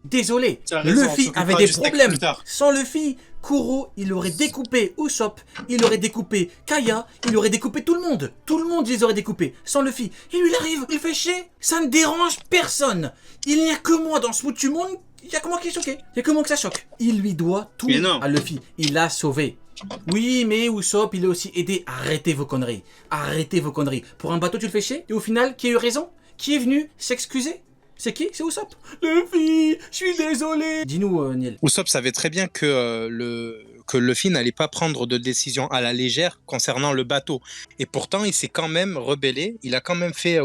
Désolé, raison, Luffy avait des problèmes. Plus tard. Sans Luffy, Kuro, il aurait découpé Usopp, il aurait découpé Kaya, il aurait découpé tout le monde. Tout le monde, ils les aurait découpés. Sans Luffy, et lui, il arrive, il fait chier. Ça ne dérange personne. Il n'y a que moi dans ce foutu monde, il n'y a que moi qui est choqué. Il n'y a que moi que ça choque. Il lui doit tout à Luffy. Il l'a sauvé. Oui, mais Usopp, il a aussi aidé. Arrêtez vos conneries. Arrêtez vos conneries. Pour un bateau, tu le fais chier. Et au final, qui a eu raison? Qui est venu s'excuser? C'est qui? C'est Usopp. Luffy, je suis désolé. Dis-nous, Niel. Usopp savait très bien que Luffy n'allait pas prendre de décision à la légère concernant le bateau. Et pourtant, il s'est quand même rebellé. Il a quand même fait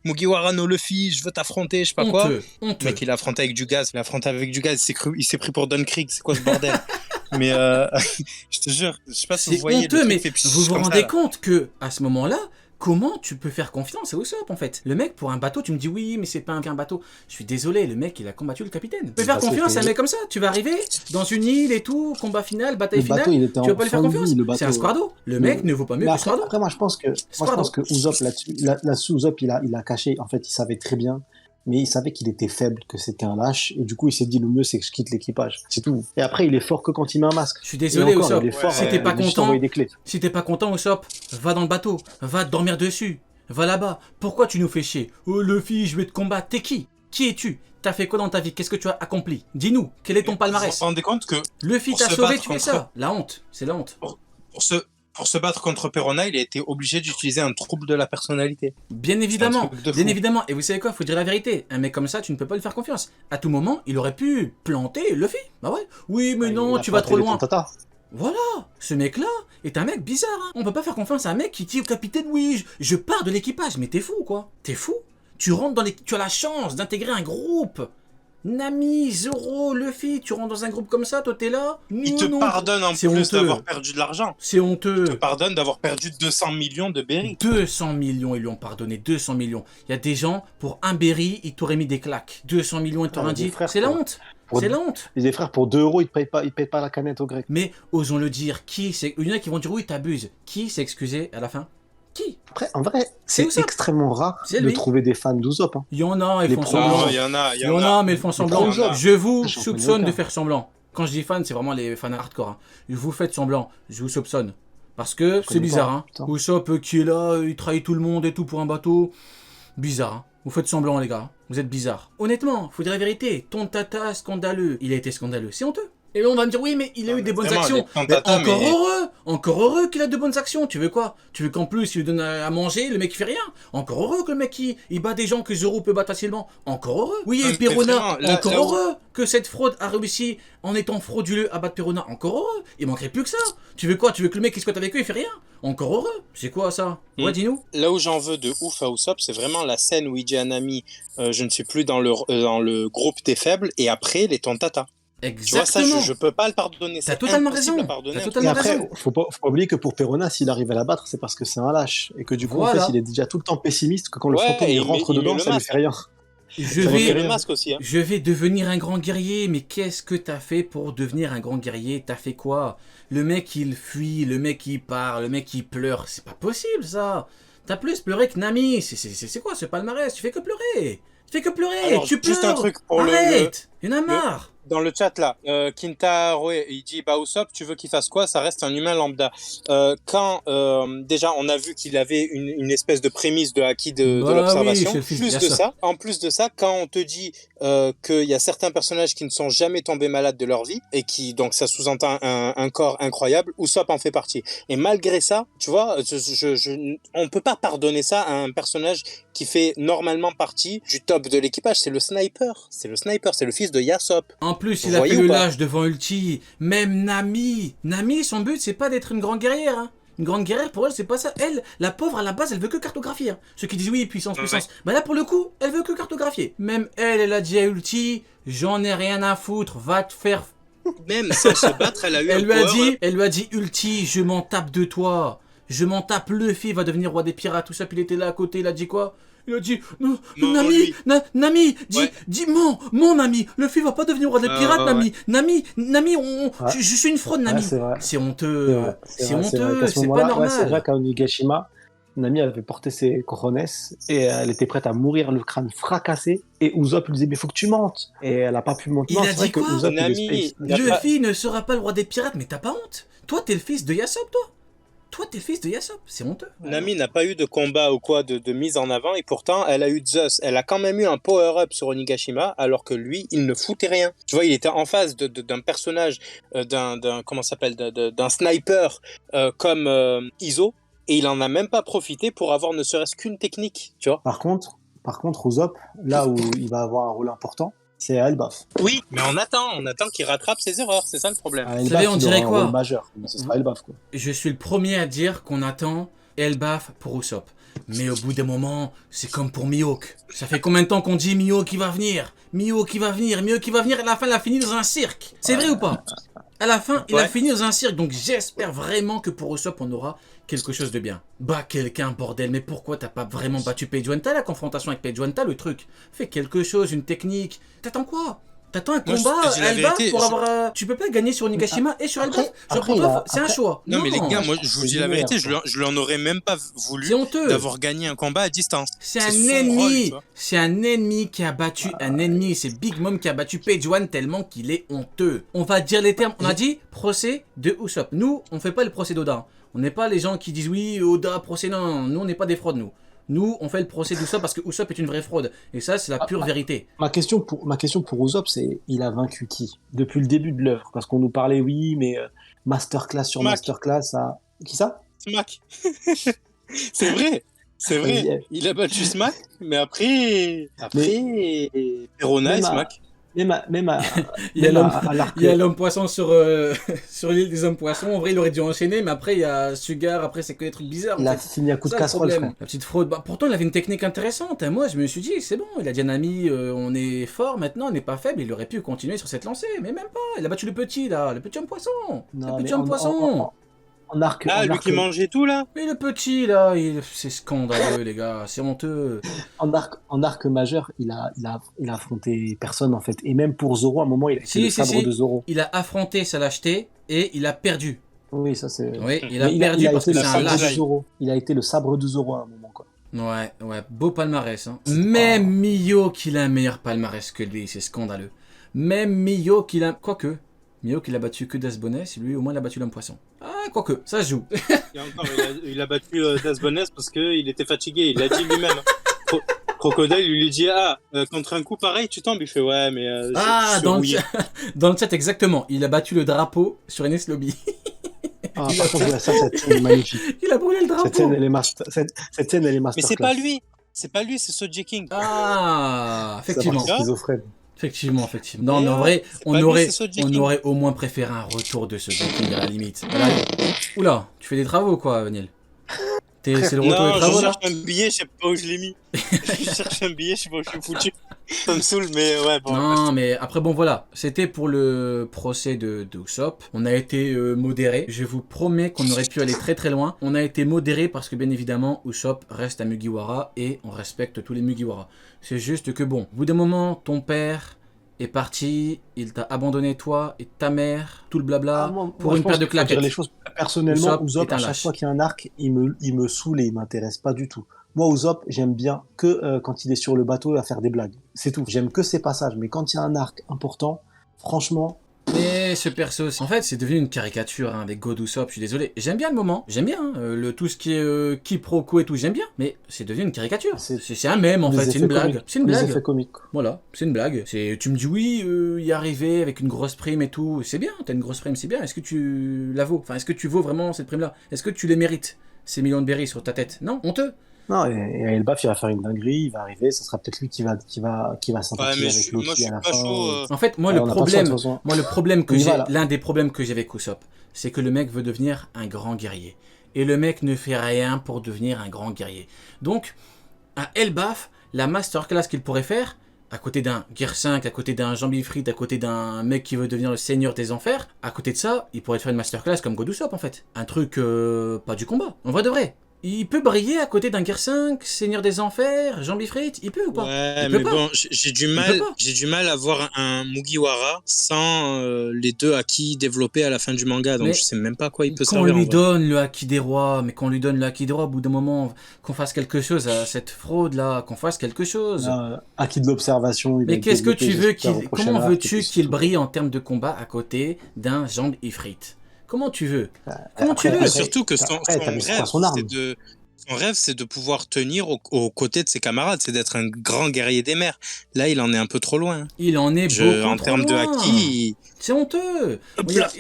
Mugiwara no Luffy, je veux t'affronter, je sais pas quoi. Honteux. Le mec, il a affronté avec du gaz. Il s'est pris pour Don Krieg. C'est quoi ce bordel? Mais je te jure, je sais pas si vous voyez. C'est honteux, mais vous vous rendez ça, compte que à ce moment-là, comment tu peux faire confiance à Usopp en fait? Le mec, pour un bateau, tu me dis oui, mais c'est pas un bateau. Je suis désolé, le mec, il a combattu le capitaine. Tu peux faire confiance à un mec comme ça? Tu vas arriver dans une île et tout, combat final, bataille finale. Tu vas pas lui faire confiance? C'est un squardo. Le mec ne vaut pas mieux que squardo. Après, moi, je pense que Usopp là-dessus, Usopp, il a caché. En fait, il savait très bien. Mais il savait qu'il était faible, que c'était un lâche, et du coup il s'est dit le mieux c'est que je quitte l'équipage, c'est tout. Et après il est fort que quand il met un masque. Je suis désolé Usopp, si t'es pas content, Usopp, va dans le bateau, va dormir dessus, va là-bas. Pourquoi tu nous fais chier? Oh Luffy, je vais te combattre, t'es qui? Qui es-tu? T'as fait quoi dans ta vie? Qu'est-ce que tu as accompli? Dis-nous, quel est ton palmarès? Vous vous rendez compte que Luffy t'a sauvé, tu fais ça? La honte, c'est la honte. Pour se battre contre Perona, il a été obligé d'utiliser un trouble de la personnalité. Bien évidemment, bien évidemment. Et vous savez quoi? Faut dire la vérité. Un mec comme ça, tu ne peux pas lui faire confiance. À tout moment, il aurait pu planter Luffy. Bah ouais. Oui, mais non, tu vas trop loin. Voilà, ce mec-là est un mec bizarre. Hein. On peut pas faire confiance à un mec qui dit au capitaine, oui, je pars de l'équipage. Mais t'es fou, quoi. T'es fou. Tu rentres dans tu as la chance d'intégrer un groupe. Nami, Zoro, Luffy, tu rentres dans un groupe comme ça, toi t'es là? Il te pardonne en plus d'avoir perdu de l'argent. C'est honteux. Il te pardonne d'avoir perdu 200 millions de berry. 200 millions, ils lui ont pardonné, 200 millions. Il y a des gens, pour un berry, ils t'auraient mis des claques. 200 millions, ils t'auraient dit, c'est la honte. C'est la honte. Les frères, pour 2 euros, ils ne payent pas la canette au grec. Mais osons le dire, il y en a qui vont dire, oui, t'abuses. Qui s'est excusé à la fin? Qui? Après, en vrai, c'est extrêmement rare de trouver des fans d'Usopp. Hein. Il y en a, ils font semblant. Il y en a, mais ils font semblant. Je vous soupçonne de faire semblant. Quand je dis fan, c'est vraiment les fans hardcore. Hein. Vous faites semblant, je vous soupçonne. Parce que c'est bizarre. Hein. Usopp qui est là, il trahit tout le monde et tout pour un bateau. Bizarre. Hein. Vous faites semblant, les gars. Vous êtes bizarres. Honnêtement, faut dire la vérité. Ton tata scandaleux, il a été scandaleux. C'est honteux. Et là, on va me dire, oui, mais il a eu des bonnes actions. Encore heureux qu'il a de bonnes actions. Tu veux quoi? Tu veux qu'en plus, il lui donne à manger, le mec il fait rien? Encore heureux que le mec il bat des gens que Zoro peut battre facilement. Encore heureux. Oui, et Perona, encore heureux que cette fraude a réussi en étant frauduleux à battre Perona. Encore heureux. Il manquerait plus que ça. Tu veux quoi? Tu veux que le mec qui squatte avec eux, il fait rien? Encore heureux. C'est quoi ça? Ouais, dis-nous. Là où j'en veux de ouf à Usopp, c'est vraiment la scène où il dit à Nami, je ne suis plus dans le groupe des faibles, et après les Tontata. Exactement. Tu vois, ça, je peux pas le pardonner. T'as totalement raison. Et après, faut pas oublier que pour Perona, s'il arrive à la battre, c'est parce que c'est un lâche. Et que du coup, en fait, il est déjà tout le temps pessimiste, que quand le fantôme il rentre dedans, ça lui fait rien. Je vais devenir un grand guerrier, mais qu'est-ce que t'as fait pour devenir un grand guerrier? T'as fait quoi? Le mec il fuit, le mec il part, le mec il pleure. C'est pas possible ça. T'as plus pleuré que Nami. C'est quoi ce palmarès? Tu fais que pleurer. Tu fais que pleurer. Alors, tu pleures. Juste un truc pour arrête. Il y en a marre. Dans le chat là, Kintaroe, il dit bah Usopp, tu veux qu'il fasse quoi? Ça reste un humain lambda. Quand déjà on a vu qu'il avait une espèce de prémisse de acquis de l'observation. Oui, en plus de ça, quand on te dit qu'il y a certains personnages qui ne sont jamais tombés malades de leur vie et qui donc ça sous-entend un corps incroyable, Usopp en fait partie. Et malgré ça, tu vois, on peut pas pardonner ça à un personnage qui fait normalement partie du top de l'équipage. C'est le sniper, c'est le fils de Yasop. En plus, il a fait le lâche devant Ulti. Même Nami, son but, c'est pas d'être une grande guerrière. Hein. Une grande guerrière, pour elle, c'est pas ça. Elle, la pauvre, à la base, elle veut que cartographier. Hein. Ceux qui disent oui, puissance. Bah là, pour le coup, elle veut que cartographier. Même elle a dit à Ulti, j'en ai rien à foutre, va te faire... Même sans se battre, elle a eu elle lui a dit, Ulti, je m'en tape de toi. Je m'en tape, Luffy va devenir roi des pirates. Tout ça, puis il était là à côté, il a dit quoi? Il a dit, Nami, dis, mon ami, Luffy va pas devenir roi des pirates, Nami, je suis une fraude, Nami. C'est honteux, c'est pas normal. C'est vrai qu'à Onigashima, Nami elle avait porté ses cojones et elle était prête à mourir, le crâne fracassé. Et Usopp lui disait, mais faut que tu mentes. Et elle a pas pu mentir. Il a dit quoi? Nami, Luffy ne sera pas le roi des pirates, mais t'as pas honte? Toi, t'es le fils de Yasop, toi? Toi, t'es le fils de Yasop, c'est honteux. Nami n'a pas eu de combat ou quoi de mise en avant et pourtant elle a eu Zeus. Elle a quand même eu un power-up sur Onigashima alors que lui, il ne foutait rien. Tu vois, il était en face d'un personnage, comment ça s'appelle, d'un sniper comme Izo et il en a même pas profité pour avoir ne serait-ce qu'une technique, tu vois. Par contre, Usopp, là où il va avoir un rôle important, c'est à Elbaf. Oui, mais on attend qu'il rattrape ses erreurs, c'est ça le problème. Vous savez, on dirait quoi? Un rôle majeur, mais ce sera Elbaf, quoi. Je suis le premier à dire qu'on attend Elbaf pour Usopp. Mais au bout d'un moment, c'est comme pour Mihawk. Ça fait combien de temps qu'on dit Mihawk qui va venir? Mihawk qui va venir, Mihawk qui va venir, et à la fin, il a fini dans un cirque. C'est vrai ou pas? À la fin, il a fini dans un cirque, donc j'espère vraiment que pour Usopp, on aura quelque chose de bien. Bats quelqu'un, bordel, mais pourquoi t'as pas vraiment battu Page One? T'as la confrontation avec Page One, t'as le truc. Fais quelque chose, une technique. T'attends quoi? T'attends un combat à Elbaf pour avoir... Tu peux pas gagner sur Onigashima et sur Elbaf. C'est un choix. Non mais les gars, moi je vous dis la vérité, je lui en aurais même pas voulu d'avoir gagné un combat à distance. C'est un ennemi. C'est un ennemi qui a battu un ennemi. C'est Big Mom qui a battu Page One tellement qu'il est honteux. On va dire les termes. On a dit procès de Usopp. Nous, on fait pas le procès d'Oda. On n'est pas les gens qui disent oui, Oda, procès. Non, nous on n'est pas des fraudes, nous. Nous, on fait le procès d'Usopp parce que Usopp est une vraie fraude. Et ça, c'est la pure vérité. Ma question pour Usopp, c'est il a vaincu qui? Depuis le début de l'œuvre. Parce qu'on nous parlait, oui, mais masterclass sur masterclass, ça... Qui ça? Smack. C'est vrai. C'est vrai. Il a battu Smack, mais après Perona et Smack. Même à il y a l'homme poisson sur l'île des hommes poissons. En vrai, il aurait dû enchaîner, mais après, il y a Sugar. Après, c'est que des trucs bizarres. Il a fini à coup de casserole, frère. La petite fraude. Bah, pourtant, il avait une technique intéressante. Moi, je me suis dit, c'est bon, il a dit à Nami, on est fort maintenant, on n'est pas faible. Il aurait pu continuer sur cette lancée, mais même pas. Il a battu le petit, là, le petit homme poisson. Non, le petit homme poisson. Lui qui mangeait tout là. Mais le petit là, c'est scandaleux les gars, c'est honteux. En arc majeur, il a affronté personne en fait, et même pour Zoro, à un moment il a été le sabre de Zoro. Il a affronté sa lâcheté et il a perdu. Oui, ça c'est. Oui, il a perdu parce que c'est un lâche. Il a été le sabre de Zoro à un moment quoi. Ouais, beau palmarès. Hein. Même Mihawk il a un meilleur palmarès que lui, c'est scandaleux. Même Mihawk il a, quoique. Mihawk il a battu que Das Boness, lui au moins il a battu l'homme poisson. Ah, quoique, ça se joue. Et encore, il a battu Das Boness parce qu'il était fatigué, il l'a dit lui-même. Crocodile lui dit contre un coup pareil, tu tombes. Il fait ouais, mais. Dans le chat, exactement. Il a battu le drapeau sur Ines Lobby. Par contre, cette scène est magnifique. Il a brûlé le drapeau. Cette scène, elle est masterclass. Mais c'est pas lui, c'est Soji King. Ah, effectivement. Schizophrène. Effectivement. Non, mais en vrai, on aurait au moins préféré un retour de Soji King à la limite. Oula, tu fais des travaux quoi, Niel? C'est le retour des travaux là? Je cherche un billet, je sais pas où je l'ai mis. Je cherche un billet, je sais pas où je suis foutu. Ça me saoule, mais ouais. Bon, non, mais après, bon voilà. C'était pour le procès de Usopp. On a été modéré. Je vous promets qu'on aurait pu aller très très loin. On a été modéré parce que bien évidemment, Usopp reste à Mugiwara et on respecte tous les Mugiwara. C'est juste que bon, au bout d'un moment, ton père est parti, il t'a abandonné toi et ta mère, tout le blabla, pour une paire de claquettes. Les choses personnellement, Usopp, à chaque fois qu'il y a un arc, il me saoule et il m'intéresse pas du tout. Moi, Usopp, j'aime bien que quand il est sur le bateau à faire des blagues. C'est tout. J'aime que ces passages. Mais quand il y a un arc important, franchement... Mais ce perso, en fait, c'est devenu une caricature avec God Usopp, je suis désolé. J'aime bien le moment, j'aime bien tout ce qui est quiproquo et tout, j'aime bien. Mais c'est devenu une caricature. C'est un mème en fait, c'est une blague. C'est une blague. Effets comiques. Voilà, c'est une blague. Tu me dis oui, y arriver avec une grosse prime et tout, c'est bien, t'as une grosse prime, c'est bien. Est-ce que tu la vaux? Enfin, est-ce que tu vaux vraiment cette prime-là? Est-ce que tu les mérites, ces millions de berries sur ta tête? Non, honteux. Non, et Elbaf, il va faire une dinguerie, il va arriver, ça sera peut-être lui qui va sympathiser avec Loki à la fin. En fait, l'un des problèmes que j'ai avec Usopp, c'est que le mec veut devenir un grand guerrier. Et le mec ne fait rien pour devenir un grand guerrier. Donc, à Elbaf, la masterclass qu'il pourrait faire, à côté d'un Gear 5, à côté d'un Jean Bifrit, à côté d'un mec qui veut devenir le seigneur des enfers, à côté de ça, il pourrait faire une masterclass comme God Usopp en fait. Un truc, pas du combat, en vrai de vrai. Il peut briller à côté d'un Gear 5, Seigneur des Enfers, Jean Bifrit, il peut ou pas? Ouais, mais bon, j'ai du mal à voir un Mugiwara sans les deux haki développés à la fin du manga, donc je sais même pas à quoi il peut servir. Qu'on lui donne le haki des rois, mais qu'on lui donne le haki des rois, au bout d'un moment, qu'on fasse quelque chose à cette fraude-là, qu'on fasse quelque chose. Haki de l'observation. Mais qu'est-ce que tu veux comment veux-tu qu'il brille en termes de combat à côté d'un Jean Bifrit? Comment tu veux? Comment tu veux? Surtout que son rêve, c'est de pouvoir tenir aux côtés de ses camarades, c'est d'être un grand guerrier des mers. Là, il en est un peu trop loin. Il en est beaucoup trop loin. En termes de haki... C'est honteux.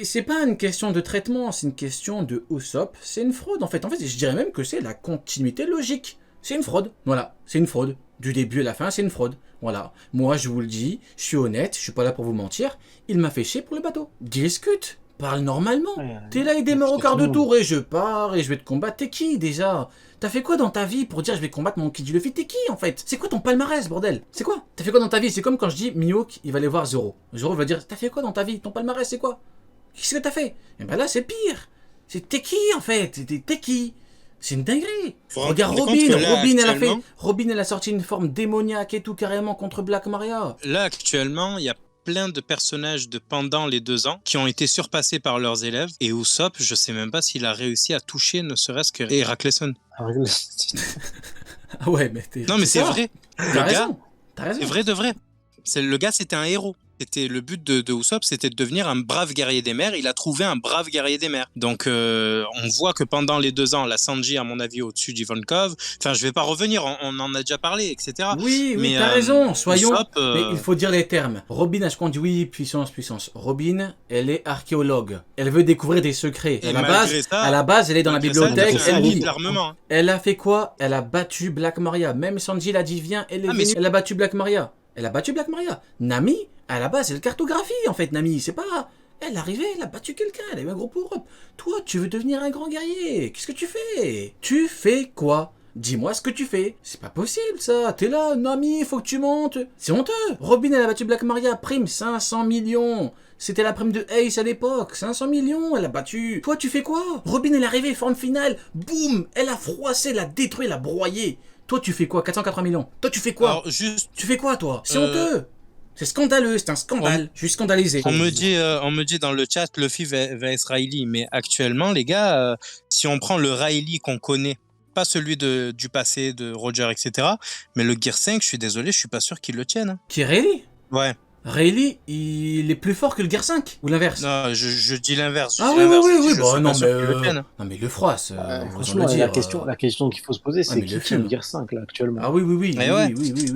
C'est pas une question de traitement, c'est une question de Usopp. C'est une fraude, en fait. Je dirais même que c'est la continuité logique. C'est une fraude. Voilà, c'est une fraude. Du début à la fin, c'est une fraude. Voilà. Moi, je vous le dis, je suis honnête, je suis pas là pour vous mentir. Il m'a fait chier pour le bateau. Discute. Parle normalement. T'es là, il démarre au quart de tour et je pars et je vais te combattre. T'es qui déjà? T'as fait quoi dans ta vie pour dire je vais combattre mon Kid Luffy? T'es qui en fait? C'est quoi ton palmarès, bordel? C'est quoi? T'as fait quoi dans ta vie? C'est comme quand je dis Mihawk, il va aller voir Zoro. Zoro va dire t'as fait quoi dans ta vie? Ton palmarès c'est quoi? Qu'est-ce que t'as fait? Et ben là c'est pire. T'es qui en fait? T'es qui? C'est une dinguerie. Regarde Robin, Robin elle a sorti une forme démoniaque et tout carrément contre Black Maria. Là actuellement il y a plein de personnages de pendant les 2 ans qui ont été surpassés par leurs élèves et Usopp, je sais même pas s'il a réussi à toucher ne serait-ce que Heraclesson. Ah ouais, mais non mais c'est vrai. T'as raison. C'est vrai de vrai. Le gars c'était un héros. Le but de Usopp, c'était de devenir un brave guerrier des mers. Il a trouvé un brave guerrier des mers. Donc, on voit que pendant les 2 ans, la Sanji, à mon avis, au-dessus d'Ivankov. Enfin, je vais pas revenir, on en a déjà parlé, etc. Oui, mais t'as raison. Soyons. Usopp, mais il faut dire les termes. Robin, à ce qu'on dit, oui, puissance. Robin, elle est archéologue. Elle veut découvrir des secrets. À la base, elle est dans la bibliothèque. Elle a fait quoi? Elle a battu Black Maria. Même Sanji l'a dit, viens, elle a battu Black Maria. Nami, à la base, c'est le cartographie, en fait, Nami. C'est pas... Elle est arrivée, elle a battu quelqu'un, elle a eu un gros power-up. Toi, tu veux devenir un grand guerrier. Qu'est-ce que tu fais? Tu fais quoi? Dis-moi ce que tu fais. C'est pas possible, ça. T'es là, Nami, il faut que tu montes. C'est honteux. Robin, elle a battu Black Maria, prime 500 millions. C'était la prime de Ace à l'époque. 500 millions, elle a battu. Toi, tu fais quoi? Robin, elle est arrivée, forme finale. Boum, elle a froissé, elle a détruit, elle a broyé. Toi, tu fais quoi? 480 millions. Toi, tu fais quoi? Alors, tu fais quoi, toi? C'est honteux. C'est scandaleux, c'est un scandale. Je suis scandalisé. On me dit dans le chat, Luffy vs Riley. Mais actuellement, les gars, si on prend le Riley qu'on connaît, pas celui du passé, de Roger, etc., mais le Gear 5, je suis désolé, je suis pas sûr qu'il le tienne. Hein. Qui est Riley? Ouais. Riley, il est plus fort que le Gear 5 ou l'inverse? Non, je dis l'inverse. Oui. Bon, non, mais le froisse. Franchement, la question qu'il faut se poser, c'est qui le Gear 5 là actuellement? Ah oui.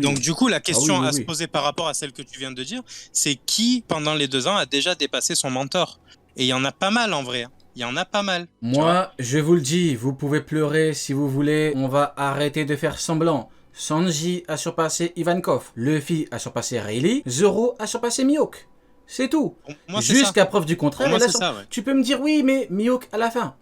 Donc du coup, la question à se poser par rapport à celle que tu viens de dire, c'est qui pendant les 2 ans a déjà dépassé son mentor? Et il y en a pas mal en vrai. Il y en a pas mal. Moi, je vous le dis, vous pouvez pleurer si vous voulez. On va arrêter de faire semblant. Sanji a surpassé Ivankov, Luffy a surpassé Riley, Zoro a surpassé Mihawk. C'est tout. Jusqu'à preuve du contraire. Tu peux me dire oui, mais Mihawk à la fin.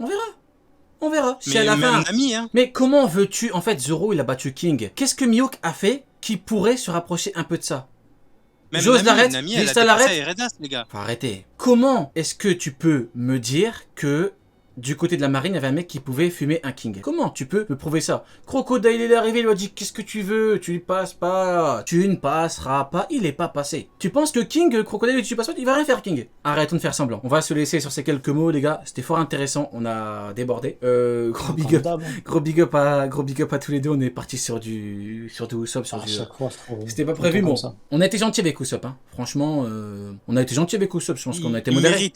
On verra. Si à la fin. Hein. Mais comment veux-tu? En fait, Zoro, il a battu King. Qu'est-ce que Mihawk a fait qui pourrait se rapprocher un peu de ça? J'ose l'arrête. Juste à l'arrêt. Faut arrêter. Comment est-ce que tu peux me dire que du côté de la marine, il y avait un mec qui pouvait fumer un King? Comment tu peux me prouver ça? Crocodile, il est arrivé, il lui a dit qu'est-ce que tu veux? Tu ne passes pas. Tu ne passeras pas. Il est pas passé. Tu penses que King, Crocodile, tu passes pas? Il va rien faire, King. Arrêtons de faire semblant. On va se laisser sur ces quelques mots, les gars. C'était fort intéressant. On a débordé. Gros big up à tous les deux. On est parti sur du Usopp, C'était pas prévu, bon. On a été gentil avec Usopp, hein. Franchement, on a été gentil avec Usopp. Je pense qu'on a été modéré.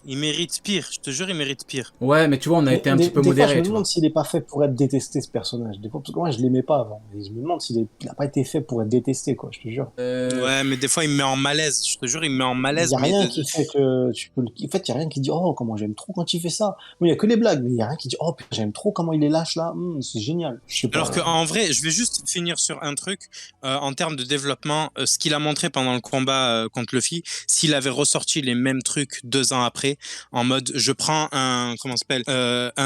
Il mérite pire. Je te jure, il mérite pire. Ouais, mais tu vois, on a été un petit peu modéré. Je me demande s'il n'est pas fait pour être détesté, ce personnage. Des fois, parce que moi, je l'aimais pas avant. Et je me demande s'il n'a pas été fait pour être détesté, quoi, je te jure. Ouais, mais des fois, il me met en malaise. Je te jure, il me met en malaise. Il n'y a rien qui fait que tu peux... En fait, il n'y a rien qui dit « Oh, comment j'aime trop quand il fait ça ». Il n'y a que les blagues, mais il n'y a rien qui dit « Oh, j'aime trop comment il est lâche, là. C'est génial ». Alors qu'en vrai, je vais juste finir sur un truc. En termes de développement, ce qu'il a montré pendant le combat contre Luffy, s'il avait ressorti les mêmes trucs 2 ans après, en mode, je prends un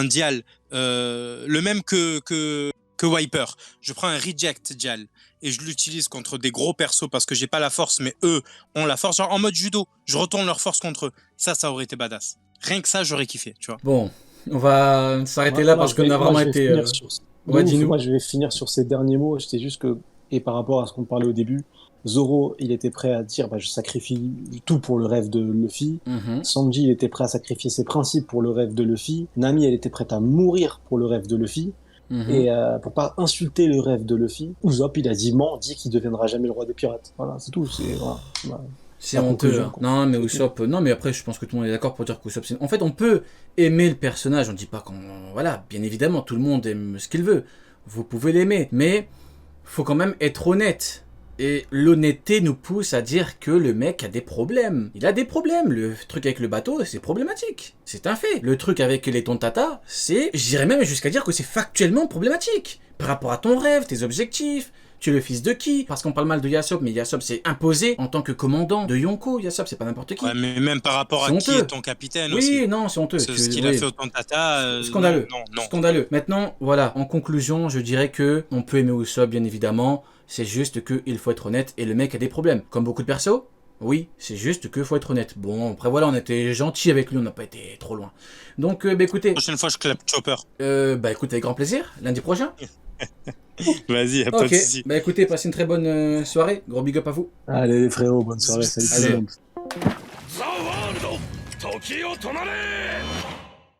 dial, le même que Wiper. Je prends un reject dial et je l'utilise contre des gros persos parce que j'ai pas la force, mais eux ont la force. Genre en mode judo, je retourne leur force contre eux. Ça aurait été badass. Rien que ça, j'aurais kiffé, tu vois. Bon, On va s'arrêter là parce qu'on a vraiment été... Ouais, dis-nous. Moi, je vais finir sur ces derniers mots. C'était juste que, et par rapport à ce qu'on parlait au début, Zoro, il était prêt à dire je sacrifie tout pour le rêve de Luffy. Sanji, il était prêt à sacrifier ses principes pour le rêve de Luffy. Nami, elle était prête à mourir pour le rêve de Luffy. Et pour pas insulter le rêve de Luffy, Usopp, il a dit qu'il deviendra jamais le roi des pirates. Voilà, c'est tout. C'est honteux. Non, mais Usopp... Non, mais après, je pense que tout le monde est d'accord pour dire qu'Usopp... En fait, on peut aimer le personnage. On dit pas qu'on... Voilà, bien évidemment, tout le monde aime ce qu'il veut. Vous pouvez l'aimer. Mais faut quand même être honnête. Et l'honnêteté nous pousse à dire que le mec a des problèmes. Il a des problèmes. Le truc avec le bateau, c'est problématique. C'est un fait. Le truc avec les tontata, j'irais même jusqu'à dire que c'est factuellement problématique. Par rapport à ton rêve, tes objectifs... Tu es le fils de qui? Parce qu'on parle mal de Yasop, mais Yasop s'est imposé en tant que commandant de Yonko. Yasop, c'est pas n'importe qui. Ouais, mais même par rapport à qui est ton capitaine aussi. Oui, non, c'est honteux. Ce qu'il a fait au Tontata... Scandaleux. Non. Scandaleux. Maintenant, voilà, en conclusion, je dirais que on peut aimer Usopp, bien évidemment. C'est juste qu'il faut être honnête et le mec a des problèmes. Comme beaucoup de persos. Oui, c'est juste qu'il faut être honnête. Bon, après voilà, on était gentil avec lui, on n'a pas été trop loin. Donc, écoutez... La prochaine fois, je clappe Chopper. Écoute, avec grand plaisir, lundi prochain. Vas-y, pas de soucis. Écoutez, passez une très bonne soirée. Gros big up à vous. Allez, les frérots, bonne soirée. Salut tout le monde.